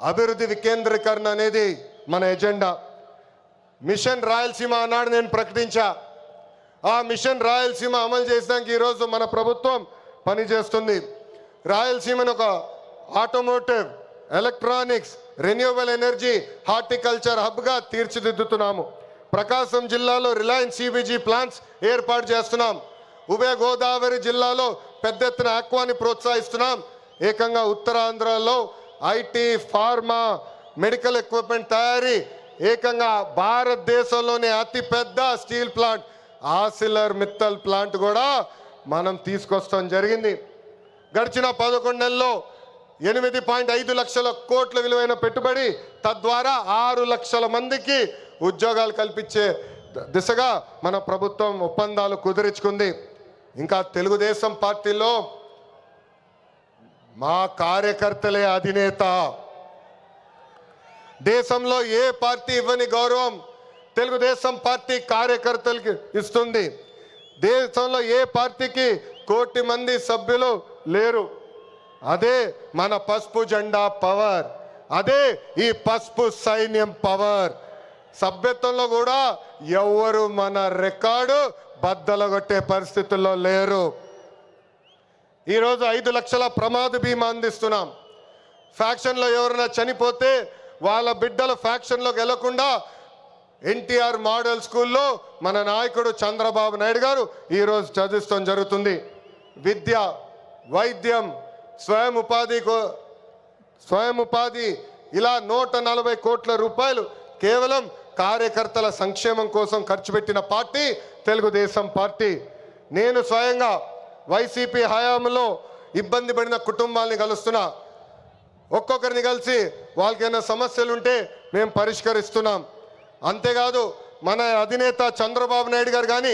అభివృద్ధి వికేంద్రీకరణ అనేది మన ఎజెండా. మిషన్ రాయలసీమ అన్నాడు నేను ప్రకటించా. ఆ మిషన్ రాయలసీమ అమలు చేసడానికి ఈరోజు మన ప్రభుత్వం పనిచేస్తుంది. రాయలసీమను ఒక automotive, electronics, renewable energy, horticulture హబ్గా తీర్చిదిద్దుతున్నాము. ప్రకాశం జిల్లాలో రిలయన్స్ సిబిజీ ప్లాంట్స్ ఏర్పాటు చేస్తున్నాం. ఉభయ గోదావరి జిల్లాలో పెద్ద ఎత్తున ఆక్వాని ప్రోత్సహిస్తున్నాం. ఏకంగా ఉత్తరాంధ్రలో ఐటీ, ఫార్మా, మెడికల్ ఎక్విప్మెంట్ తయారీ, ఏకంగా భారతదేశంలోనే అతిపెద్ద స్టీల్ ప్లాంట్ ఆసిలర్ మిత్తల్ ప్లాంట్ కూడా మనం తీసుకొస్తాం జరిగింది. గడిచిన 11 నెలల్లో 8.5 లక్షల కోట్ల విలువైన పెట్టుబడి, తద్వారా 6 లక్షల మందికి ఉద్యోగాలు కల్పించే దిశగా మన ప్రభుత్వం ఒప్పందాలు కుదుర్చుకుంది. ఇంకా తెలుగుదేశం పార్టీలో మా కార్యకర్తలే అధినేత. దేశంలో ఏ పార్టీ ఇవ్వని గౌరవం తెలుగుదేశం పార్టీ కార్యకర్తలకి ఇస్తుంది. దేశంలో ఏ పార్టీకి 1 కోటి మంది సభ్యులు లేరు. అదే మన పసుపు జెండా పవర్, అదే ఈ పసుపు సైన్యం పవర్. సభ్యత్వంలో కూడా ఎవరు మన రికార్డు బద్దలగొట్టే పరిస్థితుల్లో లేరు. ఈరోజు 5 లక్షల ప్రమాద బీమా అందిస్తున్నాం. ఫ్యాక్షన్లో ఎవరైనా చనిపోతే వాళ్ళ బిడ్డలు ఫ్యాక్షన్లోకి వెళ్లకుండా ఎన్టీఆర్ మోడల్ స్కూల్లో మన నాయకుడు చంద్రబాబు నాయుడు గారు ఈరోజు చదివిస్తాం జరుగుతుంది. విద్య, వైద్యం, స్వయం ఉపాధి ఇలా 140 కోట్ల రూపాయలు కేవలం కార్యకర్తల సంక్షేమం కోసం ఖర్చు పెట్టిన పార్టీ తెలుగుదేశం పార్టీ. నేను స్వయంగా వైసీపీ హయాంలో ఇబ్బంది పడిన కుటుంబాలని కలుస్తున్నా. ఒక్కొక్కరిని కలిసి వాళ్ళకైనా సమస్యలు ఉంటే మేము పరిష్కరిస్తున్నాం. అంతేకాదు మన అధినేత చంద్రబాబు నాయుడు గారు కానీ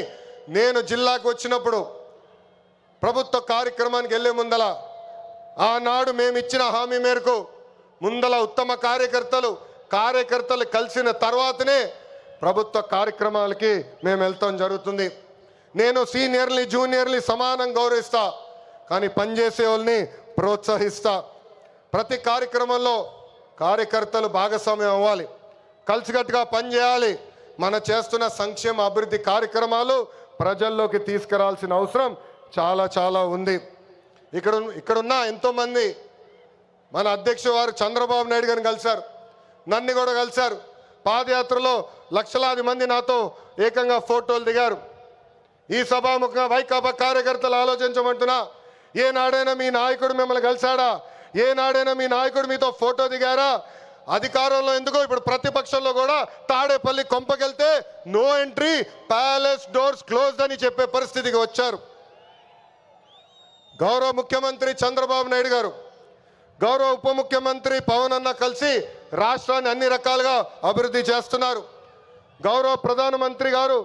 నేను జిల్లాకు వచ్చినప్పుడు ప్రభుత్వ కార్యక్రమానికి వెళ్ళే ముందల ఆనాడు మేము ఇచ్చిన హామీ మేరకు ముందల ఉత్తమ కార్యకర్తలు కలిసిన తర్వాతనే ప్రభుత్వ కార్యక్రమాలకి మేము వెళ్తాం జరుగుతుంది. నేను సీనియర్ని, జూనియర్ని సమానం గౌరవిస్తా, కానీ పనిచేసే వాళ్ళని ప్రోత్సహిస్తా. ప్రతి కార్యక్రమంలో కార్యకర్తలు భాగస్వామ్యం అవ్వాలి, కలిసికట్టుగా పనిచేయాలి. మన చేస్తున్న సంక్షేమ అభివృద్ధి కార్యక్రమాలు ప్రజల్లోకి తీసుకురావాల్సిన అవసరం చాలా ఉంది. ఇక్కడున్న ఎంతోమంది మన అధ్యక్షుడు వారు చంద్రబాబు నాయుడు గారిని కలిశారు, నన్ను కూడా కలిశారు. పాదయాత్రలో లక్షలాది మంది నాతో ఏకంగా ఫోటోలు దిగారు. ఈ సభాముఖంగా వైకాపా కార్యకర్తలు ఆలోచించమంటున్నా, ఏనాడైనా మీ నాయకుడు మిమ్మల్ని కలిశాడా? ఏనాడైనా మీ నాయకుడు మీతో ఫోటో దిగారా? అధికారంలో ఎందుకో ఇప్పుడు ప్రతిపక్షంలో కూడా తాడేపల్లి కొంపకెళ్తే no entry, palace doors closed అని చెప్పే పరిస్థితికి వచ్చారు. గౌరవ ముఖ్యమంత్రి చంద్రబాబు నాయుడు గారు, గౌరవ ఉప ముఖ్యమంత్రి పవన్ అన్న కలిసి రాష్ట్రాన్ని అన్ని రకాలుగా అభివృద్ధి చేస్తున్నారు. గౌరవ ప్రధానమంత్రి గారు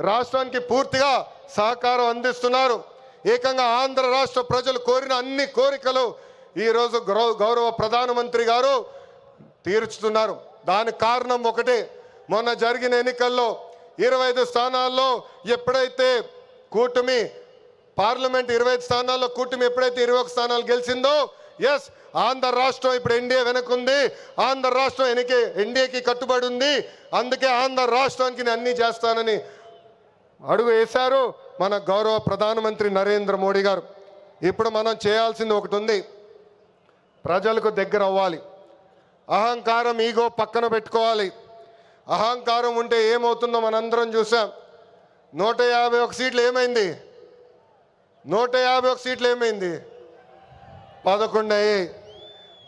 రాష్ట్రానికి పూర్తిగా సహకారం అందిస్తున్నారు. ఏకంగా ఆంధ్ర రాష్ట్ర ప్రజలు కోరిన అన్ని కోరికలు ఈరోజు గౌరవ ప్రధానమంత్రి గారు తీర్చుతున్నారు. దానికి కారణం ఒకటే, మొన్న జరిగిన ఎన్నికల్లో 25 స్థానాల్లో ఎప్పుడైతే కూటమి పార్లమెంట్ 25 స్థానాల్లో కూటమి ఎప్పుడైతే 21 స్థానాలు గెలిచిందో, ఎస్ ఆంధ్ర రాష్ట్రం ఇప్పుడు ఎన్డీఏ వెనకుంది, ఆంధ్ర రాష్ట్రం ఎన్డీఏకి కట్టుబడి ఉంది. అందుకే ఆంధ్ర రాష్ట్రానికి నేను అన్నీ చేస్తానని అడుగు వేశారు మన గౌరవ ప్రధానమంత్రి నరేంద్ర మోడీ గారు. ఇప్పుడు మనం చేయాల్సింది ఒకటి ఉంది, ప్రజలకు దగ్గర అవ్వాలి. అహంకారం, ఈగో పక్కన పెట్టుకోవాలి. అహంకారం ఉంటే ఏమవుతుందో మనందరం చూసాం. 151 సీట్లు ఏమైంది? 151 సీట్లు ఏమైంది? 11 అయ్యాయి.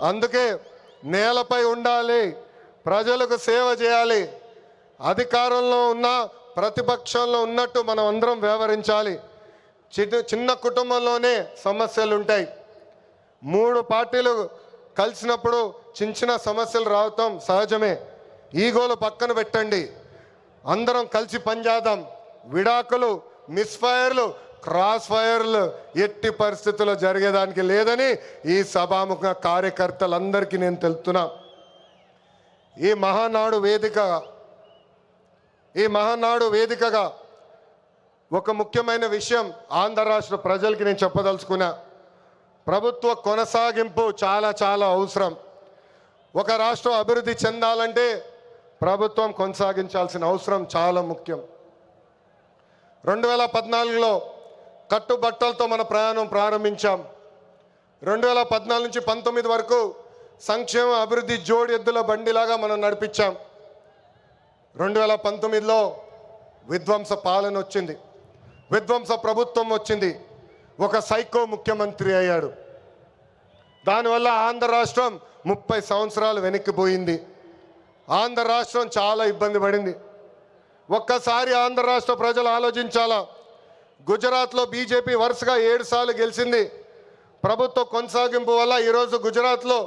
అందుకే నేలపై ఉండాలి, ప్రజలకు సేవ చేయాలి. అధికారంలో ఉన్న ప్రతిపక్షంలో ఉన్నట్టు మనం అందరం వ్యవహరించాలి. చిన్న కుటుంబంలోనే సమస్యలు ఉంటాయి. 3 పార్టీలు కలిసినప్పుడు చిన్న సమస్యలు రావటం సహజమే. ఈగోలు పక్కన పెట్టండి, అందరం కలిసి పనిచేద్దాం. విడాకులు, మిస్ఫైర్లు, క్రాస్ ఫైర్లు ఎట్టి పరిస్థితుల్లో జరిగేదానికి లేదని ఈ సభాముఖ కార్యకర్తలందరికీ నేను తెలుపుతున్నా. ఈ మహానాడు వేదికగా ఒక ముఖ్యమైన విషయం ఆంధ్ర రాష్ట్ర ప్రజలకి నేను చెప్పదలుచుకున్నా. ప్రభుత్వ కొనసాగింపు చాలా అవసరం. ఒక రాష్ట్రం అభివృద్ధి చెందాలంటే ప్రభుత్వం కొనసాగించాల్సిన అవసరం చాలా ముఖ్యం. 2014లో కట్టుబట్టలతో మన ప్రయాణం ప్రారంభించాం. 2014 నుంచి 19 వరకు సంక్షేమ అభివృద్ధి జోడి ఎద్దుల బండిలాగా మనం నడిపించాం. 2019లో విధ్వంస పాలన వచ్చింది, విధ్వంస ప్రభుత్వం వచ్చింది, ఒక సైకో ముఖ్యమంత్రి అయ్యాడు. దానివల్ల ఆంధ్ర రాష్ట్రం 30 సంవత్సరాలు వెనక్కిపోయింది. ఆంధ్ర రాష్ట్రం చాలా ఇబ్బంది పడింది. ఒక్కసారి ఆంధ్ర రాష్ట్ర ప్రజలు ఆలోచించాలా. గుజరాత్లో బీజేపీ వరుసగా 7 సార్లు గెలిచింది. ప్రభుత్వ కొనసాగింపు వల్ల ఈరోజు గుజరాత్లో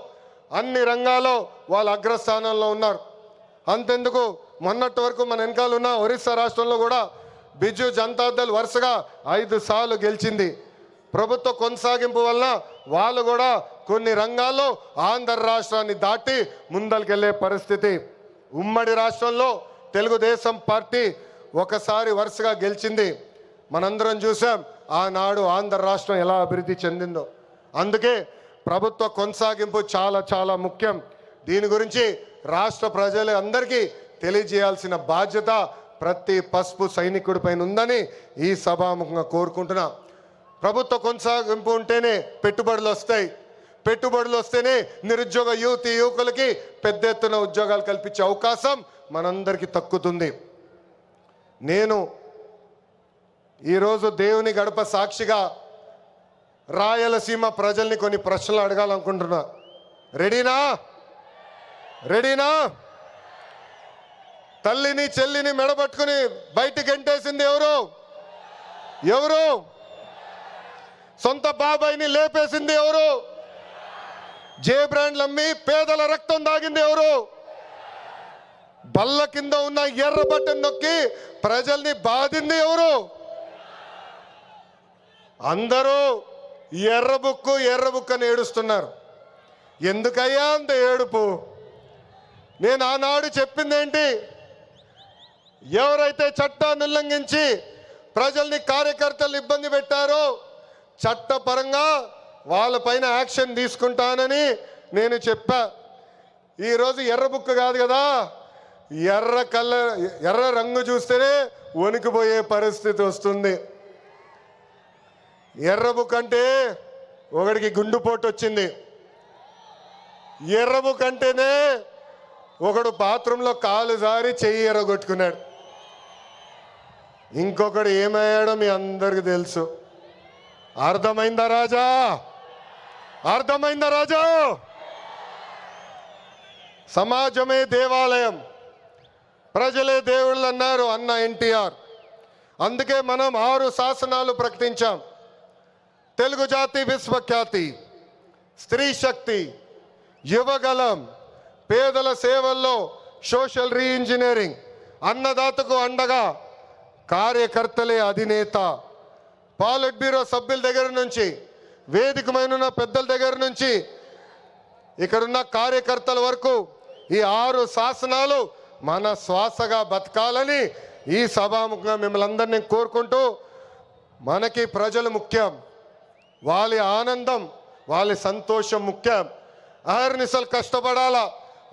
అన్ని రంగాల్లో వాళ్ళు అగ్రస్థానంలో ఉన్నారు. అంతెందుకు, మొన్నటి వరకు మన వెనకాల ఉన్న ఒరిస్సా రాష్ట్రంలో కూడా బిజు జనతాదళ్ వరుసగా 5 సార్లు గెలిచింది. ప్రభుత్వ కొనసాగింపు వలన వాళ్ళు కూడా కొన్ని రంగాల్లో ఆంధ్ర రాష్ట్రాన్ని దాటి ముందరికెళ్లే పరిస్థితి. ఉమ్మడి రాష్ట్రంలో తెలుగుదేశం పార్టీ ఒకసారి వరుసగా గెలిచింది. మనందరం చూసాం ఆనాడు ఆంధ్ర రాష్ట్రం ఎలా అభివృద్ధి చెందిందో. అందుకే ప్రభుత్వ కొనసాగింపు చాలా చాలా ముఖ్యం. దీని గురించి రాష్ట్ర ప్రజలు అందరికీ తెలియజేయాల్సిన బాధ్యత ప్రతి పసుపు సైనికుడి పైన ఉందని ఈ సభాముఖంగా కోరుకుంటున్నా. ప్రభుత్వ కొనసాగింపు ఉంటేనే పెట్టుబడులు వస్తాయి, పెట్టుబడులు వస్తేనే నిరుద్యోగ యువకులకి పెద్ద ఎత్తున ఉద్యోగాలు కల్పించే అవకాశం మనందరికీ దక్కుతుంది. నేను ఈరోజు దేవుని గడప సాక్షిగా రాయలసీమ ప్రజల్ని కొన్ని ప్రశ్నలు అడగాలనుకుంటున్నా. రెడీనా? రెడీనా? తల్లిని చెల్లిని మెడబట్టుకుని బయటికి గెంటేసింది ఎవరు? ఎవరు? సొంత బాబాయిని లేపేసింది ఎవరు? జే బ్రాండ్లు అమ్మి పేదల రక్తం దాగింది ఎవరు? బల్ల కింద ఉన్న ఎర్ర బట్టన్ నొక్కి ప్రజల్ని బాధింది ఎవరు? అందరూ ఎర్ర బుక్కు అని ఏడుస్తున్నారు. ఎందుకయ్యా అంత ఏడుపు? నేను ఆనాడు చెప్పింది ఏంటి? ఎవరైతే చట్టాన్ని ఉల్లంఘించి ప్రజల్ని కార్యకర్తలు ఇబ్బంది పెట్టారో చట్టపరంగా వాళ్ళపైన యాక్షన్ తీసుకుంటానని నేను చెప్పా. ఈరోజు ఎర్ర బుక్ కాదు కదా, ఎర్ర రంగు చూస్తేనే వణికిపోయే పరిస్థితి వస్తుంది. ఎర్ర బుక్ అంటే ఒకడికి గుండుపోటు వచ్చింది. ఎర్ర బుక్ అంటేనే ఒకడు బాత్రూంలో కాలు జారి చెయ్యి ఎర్రగొట్టుకున్నాడు. ఇంకొకడు ఏమయ్యాడో మీ అందరికీ తెలుసు. అర్థమైందా రాజా? అర్థమైందా రాజా? సమాజమే దేవాలయం, ప్రజలే దేవుళ్ళు అన్నారు అన్న ఎన్టీఆర్. అందుకే మనం 6 శాసనాలు ప్రకటించాం. తెలుగు జాతి విశ్వఖ్యాతి, స్త్రీ శక్తి, యువగలం, పేదల సేవల్లో సోషల్ రీఇంజనీరింగ్, అన్నదాతకు అండగా కార్యకర్తలే అధినేత. పాలిట్ బ్యూరో సభ్యుల దగ్గర నుంచి, వేదికమైన పెద్దల దగ్గర నుంచి ఇక్కడున్న కార్యకర్తల వరకు ఈ 6 శాసనాలు మన శ్వాసగా బతకాలని ఈ సభాముఖంగా మిమ్మల్ని అందరినీ కోరుకుంటూ, మనకి ప్రజలు ముఖ్యం, వాళ్ళ ఆనందం వాళ్ళ సంతోషం ముఖ్యం. అహర్నిశలు కష్టపడాలా,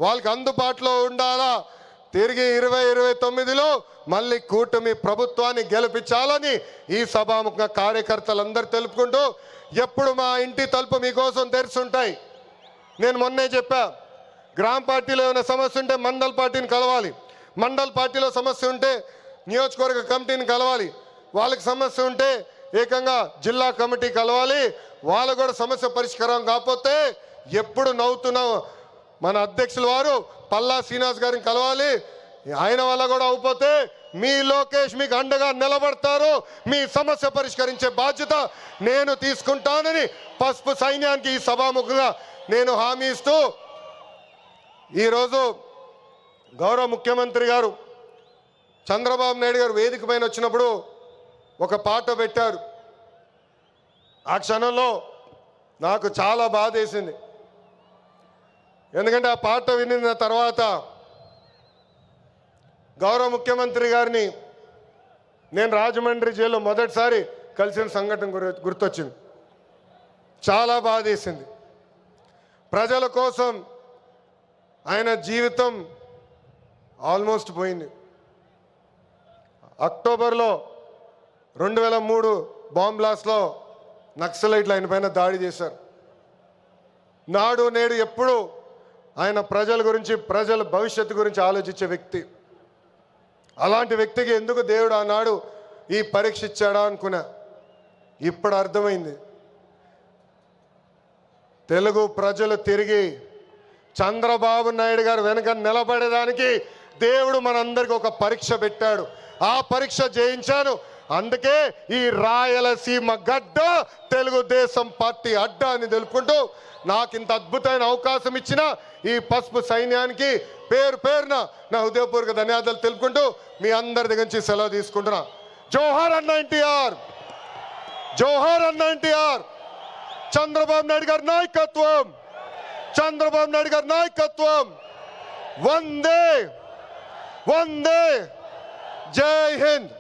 వాళ్ళకి అందుబాటులో ఉండాలా. తిరిగి 2029లో మళ్ళీ కూటమి ప్రభుత్వాన్ని గెలిపించాలని ఈ సభాముఖంగా కార్యకర్తలందరూ తెలుపుకుంటూ, ఎప్పుడు మా ఇంటి తలుపు మీకోసం తెరుచుంటాయి. నేను మొన్నే చెప్పా, గ్రామ పార్టీలో ఏమైనా సమస్య ఉంటే మండల్ పార్టీని కలవాలి, మండల్ పార్టీలో సమస్య ఉంటే నియోజకవర్గ కమిటీని కలవాలి, వాళ్ళకి సమస్య ఉంటే ఏకంగా జిల్లా కమిటీ కలవాలి. వాళ్ళు కూడా సమస్య పరిష్కారం కాకపోతే ఎప్పుడు నవ్వుతున్న మన అధ్యక్షుల వారు పల్లా శ్రీనివాస్ గారిని కలవాలి. ఆయన వల్ల కూడా అయిపోతే మీ లోకేష్ మీకు అండగా నిలబడతారు. మీ సమస్య పరిష్కరించే బాధ్యత నేను తీసుకుంటానని పసుపు సైన్యానికి ఈ సభాముఖంగా నేను హామీ ఇస్తూ, ఈరోజు గౌరవ ముఖ్యమంత్రి గారు చంద్రబాబు నాయుడు గారు వేదిక పైన వచ్చినప్పుడు ఒక పాట పెట్టారు. ఆ క్షణంలో నాకు చాలా బాధ వేసింది. ఎందుకంటే ఆ పాట వినిన తర్వాత గౌరవ ముఖ్యమంత్రి గారిని నేను రాజమండ్రి జైల్లో మొదటిసారి కలిసిన సంఘటన గుర్తొచ్చింది. చాలా బాధ వేసింది. ప్రజల కోసం ఆయన జీవితం ఆల్మోస్ట్ పోయింది. అక్టోబర్లో 2003 బాంబ్ బ్లాస్ట్లో నక్సలైట్లు ఆయన పైన దాడి చేశారు. నాడు నేడు ఎప్పుడు ఆయన ప్రజల గురించి, ప్రజల భవిష్యత్తు గురించి ఆలోచించే వ్యక్తి. అలాంటి వ్యక్తికి ఎందుకు దేవుడు ఆనాడు ఈ పరీక్ష ఇచ్చాడా అనుకున్నా. ఇప్పుడు అర్థమైంది. తెలుగు ప్రజలు తిరిగి చంద్రబాబు నాయుడు గారు వెనక నిలబడేదానికి దేవుడు మనందరికి ఒక పరీక్ష పెట్టాడు. ఆ పరీక్ష జయించాను. అందుకే ఈ రాయలసీమ గడ్డ తెలుగుదేశం పార్టీ అడ్డ అని తెలుపుకుంటూ నాకు ఇంత అద్భుతమైన అవకాశం ఇచ్చిన ఈ పసుపు సైన్యానికి పేరు పేరున నా హృదయపూర్వక ధన్యవాదాలు తెలుపుకుంటూ మీ అందరి దగ్గర నుంచి సెలవు తీసుకుంటున్నా. జోహార్ అన్న ఎన్టీఆర్, జోహార్ అన్న ఎన్టీఆర్. చంద్రబాబు నాయుడు గారి నాయకత్వం, చంద్రబాబు నాయుడు గారి నాయకత్వం. వందే వందే, జై హింద్.